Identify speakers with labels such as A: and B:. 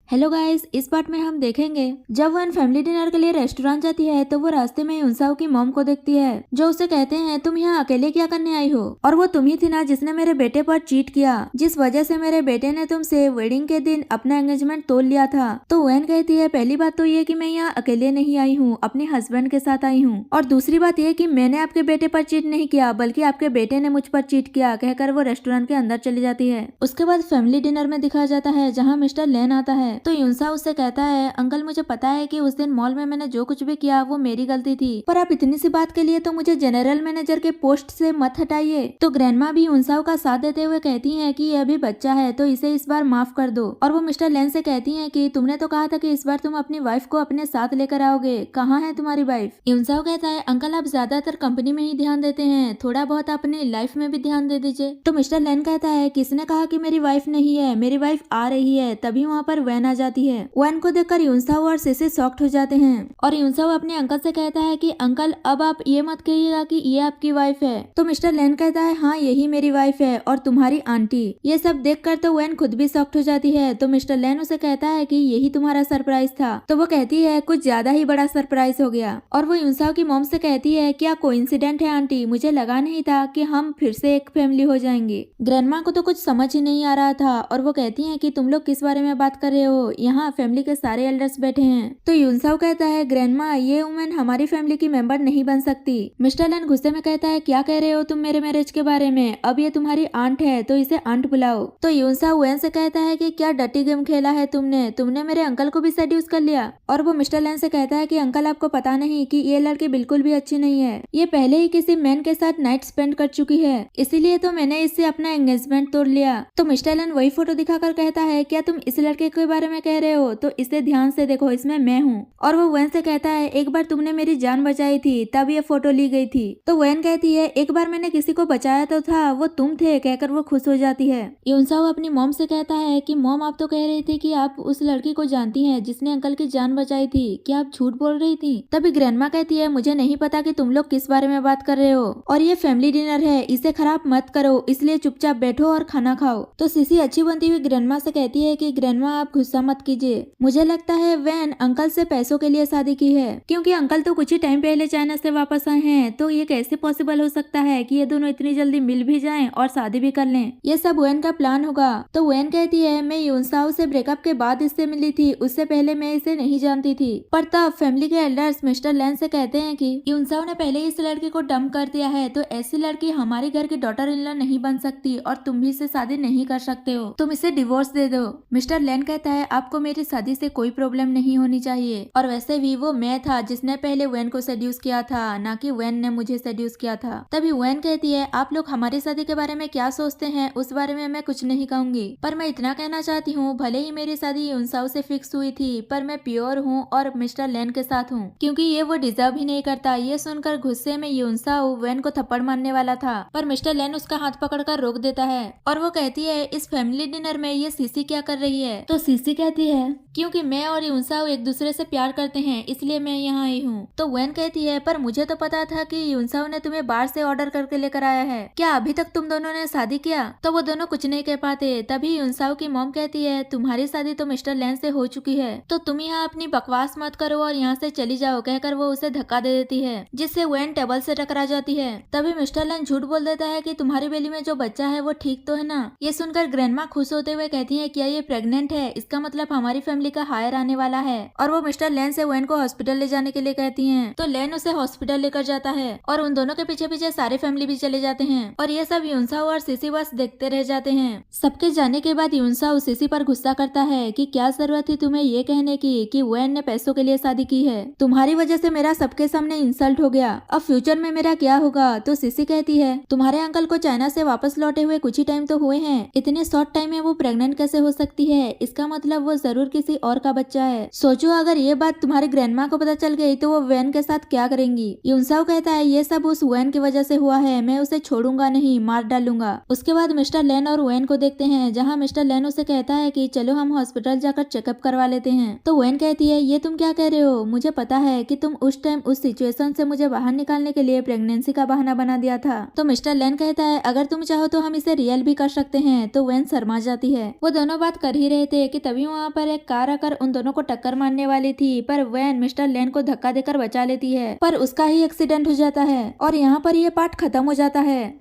A: Hello guys, इस part में हम देखेंगे जब वन फैमिली डिनर के लिए रेस्टोरेंट जाती है तो वो रास्ते में यूनसाओ की मॉम को देखती है जो उसे कहते हैं तुम यहाँ अकेले क्या करने आई हो और वो तुम ही थी ना जिसने मेरे बेटे पर चीट किया, जिस वजह से मेरे बेटे ने तुमसे वेडिंग के दिन अपना एंगेजमेंट तोड़ लिया था। तो वैन कहती है पहली बात तो ये कि मैं यहाँ अकेले नहीं आई हूँ, अपने हस्बैंड के साथ आई हूँ, और दूसरी बात ये कि मैंने आपके बेटे पर चीट नहीं किया बल्कि आपके बेटे ने मुझ पर चीट किया, कहकर वो रेस्टोरेंट के अंदर चली जाती है। उसके बाद फैमिली डिनर में दिखाया जाता है जहाँ मिस्टर लेन आता है तो यूनसाओ उससे कहता है अंकल मुझे पता है कि उस दिन मॉल में मैंने जो कुछ भी किया वो मेरी गलती थी, पर आप इतनी सी बात के लिए तो मुझे जनरल मैनेजर के पोस्ट से मत हटाइए। तो ग्रैंडमा भी यूनसाओ का साथ देते हुए कहती हैं कि यह अभी बच्चा है तो इसे इस बार माफ कर दो, और वो मिस्टर लेन से कहती हैं कि तुमने तो कहा था कि इस बार तुम अपनी वाइफ को अपने साथ लेकर आओगे, कहाँ है तुम्हारी वाइफ। यूनसाओ कहता है अंकल आप ज्यादातर कंपनी में ही ध्यान देते हैं, थोड़ा बहुत अपनी लाइफ में भी ध्यान दे दीजिए। तो मिस्टर लेन कहता है किसने कहा कि मेरी वाइफ नहीं है, मेरी वाइफ आ रही है। तभी वहाँ पर वैन आ जाती है। वैन को देखकर यूनसाओ और सिसी शॉक्ड हो जाते हैं और यूनसाओ अपने अंकल से कहता है कि अंकल अब आप ये मत कहिएगा कि ये आपकी वाइफ है। तो मिस्टर लेन कहता है हाँ यही मेरी वाइफ है और तुम्हारी आंटी। ये सब देखकर तो वैन खुद भी शॉक्ड हो जाती है। तो मिस्टर लेन उसे कहता है कि यही तुम्हारा सरप्राइज था। तो वो कहती है कुछ ज्यादा ही बड़ा सरप्राइज हो गया, और वो यूनसाओ की मॉम से कहती है क्या कोइंसिडेंट है आंटी, मुझे लगा नहीं था कि हम फिर से एक फैमिली हो जाएंगे। ग्रैंडमा को तो कुछ समझ ही नहीं आ रहा था और वो कहती है कि तुम लोग किस बारे में बात कर रहे हो, यहाँ फैमिली के सारे एल्डर्स बैठे हैं। तो यूनसाओ कहता है ग्रैंडमा ये वुमेन हमारी फैमिली की मेंबर नहीं बन सकती। मिस्टर लेन गुस्से में कहता है क्या कह रहे हो तुम मेरे मैरिज के बारे में, अब ये तुम्हारी आंट है तो इसे आंट बुलाओ। तो यूनसाओ वैन से कहता है कि क्या डर्टी गेम खेला है तुमने मेरे अंकल को भी सेड्यूस कर लिया। और वो मिस्टर लेन से कहता है कि अंकल आपको पता नहीं कि ये लड़की बिल्कुल भी अच्छी नहीं है, ये पहले ही किसी मैन के साथ नाइट स्पेंड कर चुकी है, इसीलिए तो मैंने इससे अपना एंगेजमेंट तोड़ लिया। तो मिस्टर लेन वही फोटो दिखाकर कहता है क्या तुम इस लड़के के बारे में कह रहे हो, तो इसे ध्यान से देखो इसमें मैं हूँ। और वो वैन से कहता है एक बार तुमने मेरी जान बचाई थी तब ये फोटो ली गई थी। तो वैन कहती है एक बार मैंने किसी को बचाया तो था, वो तुम थे, कहकर वो खुश हो जाती है। यूनसाओ अपनी मॉम से कहता है कि मॉम आप तो कह रही थी कि आप उस लड़की को जानती हैं जिसने अंकल की जान बचाई थी, क्या आप झूठ बोल रही थी। तभी ग्रैंडमा कहती है मुझे नहीं पता कि तुम लोग किस बारे में बात कर रहे हो, और ये फैमिली डिनर है इसे खराब मत करो, इसलिए चुपचाप बैठो और खाना खाओ। तो सिसी अच्छी बनती हुई ग्रैंडमा से कहती है कि ग्रैंडमा आप गुस्सा मत कीजिए, मुझे लगता है वैन अंकल से पैसों के लिए शादी की है, क्योंकि अंकल तो कुछ ही टाइम पहले चाइना से वापस आए हैं, तो ये कैसे पॉसिबल हो सकता है कि ये दोनों इतनी जल्दी मिल भी जाएं और शादी भी कर लें, ये सब वैन का प्लान होगा। तो वैन कहती है मैं यूनसाओ से ब्रेकअप के बाद इससे मिली थी, उससे पहले मैं इसे नहीं जानती थी। पर तब फैमिली के एल्डर्स मिस्टर लेन से कहते हैं कि यूनसाओ ने पहले इस लड़की को डंप कर दिया है, तो ऐसी लड़की हमारे घर की डॉटर इन लॉ नहीं बन सकती और तुम भी इसे शादी नहीं कर सकते हो, तुम इसे डिवोर्स दे दो। मिस्टर लेन कहता है आपको मेरी शादी से कोई प्रॉब्लम नहीं होनी चाहिए, और वैसे भी वो मैं था जिसने पहले वैन को सेड्यूस किया था, ना कि वैन ने मुझे सेड्यूस किया था। तभी वैन कहती है आप लोग हमारी शादी के बारे में क्या सोचते हैं उस बारे में मैं कुछ नहीं कहूंगी, पर मैं इतना कहना चाहती हूँ भले ही मेरी शादी यूनसाओ से फिक्स हुई थी पर मैं प्योर हूँ और मिस्टर लेन के साथ हूँ, क्योंकि ये वो डिजर्व ही नहीं करता। ये सुनकर गुस्से में यूनसाओ वैन को थप्पड़ मारने वाला था, पर मिस्टर लेन उसका हाथ पकड़कर रोक देता है और वो कहती है इस फैमिली डिनर में ये सीसी क्या कर रही है। तो सीसी कहती है क्योंकि मैं और यूनसाओ एक दूसरे से प्यार करते हैं इसलिए मैं यहाँ आई हूँ। तो वैन कहती है पर मुझे तो पता था कि यूनसाओ ने तुम्हें बाहर से ऑर्डर करके लेकर आया है, क्या अभी तक तुम दोनों ने शादी किया। तो वो दोनों कुछ नहीं कह पाते। तभी यूनसाओ की मॉम कहती है तुम्हारी शादी तो मिस्टर लेन से हो चुकी है, तो तुम यहाँ अपनी बकवास मत करो और यहाँ से चली जाओ, कहकर वो उसे धक्का दे देती है जिससे वैन टेबल से टकरा जाती है। तभी मिस्टर लेन झूठ बोल देता है कि तुम्हारी बेली में जो बच्चा है वो ठीक तो है ना। ये सुनकर ग्रैंडमा खुश होते हुए कहती है क्या ये प्रेग्नेंट है, इसका मतलब हमारी फैमिली का हायर आने वाला है। और वो मिस्टर लेन से वैन को हॉस्पिटल ले जाने के लिए कहती हैं। तो लेन उसे हॉस्पिटल लेकर जाता है और उन दोनों के पीछे पीछे सारे फैमिली भी चले जाते हैं, और ये सब यूनसाओ और सिसी बस देखते रह जाते हैं। सबके जाने के बाद यूनसाओ सिसी पर गुस्सा करता है कि क्या जरूरत थी तुम्हें ये कहने की कि वैन ने पैसों के लिए शादी की है, तुम्हारी वजह से मेरा सबके सामने इंसल्ट हो गया, अब फ्यूचर में मेरा क्या होगा। तो सिसी कहती है तुम्हारे अंकल को चाइना से वापस लौटे हुए कुछ ही टाइम तो हुए हैं, इतने शॉर्ट टाइम में वो प्रेग्नेंट कैसे हो सकती है, इसका मतलब वो जरूर किसी और का बच्चा है। सोचो अगर ये बात तुम्हारी ग्रैंडमा को पता चल गई तो वो वैन के साथ क्या करेंगी। यूनसाओ कहता है ये सब उस वैन की वजह से हुआ है, मैं उसे छोड़ूंगा नहीं, मार डालूंगा। उसके बाद मिस्टर लेन और वैन को देखते हैं जहाँ मिस्टर लेन उसे कहता है कि चलो हम हॉस्पिटल जाकर चेकअप करवा लेते हैं। तो वैन कहती है ये तुम क्या कह रहे हो, मुझे पता है कि तुम उस टाइम उस सिचुएशन से मुझे बाहर निकालने के लिए प्रेगनेंसी का बहाना बना दिया था। तो मिस्टर लेन कहता है अगर तुम चाहो तो हम इसे रियल भी कर सकते हैं। तो वैन शर्मा जाती है। वो दोनों बात कर ही रहे थे कि तभी वहाँ पर एक कार कार आकर उन दोनों को टक्कर मारने वाली थी, पर वैन मिस्टर लेन को धक्का देकर बचा लेती है, पर उसका ही एक्सीडेंट हो जाता है और यहाँ पर ये पार्ट खत्म हो जाता है।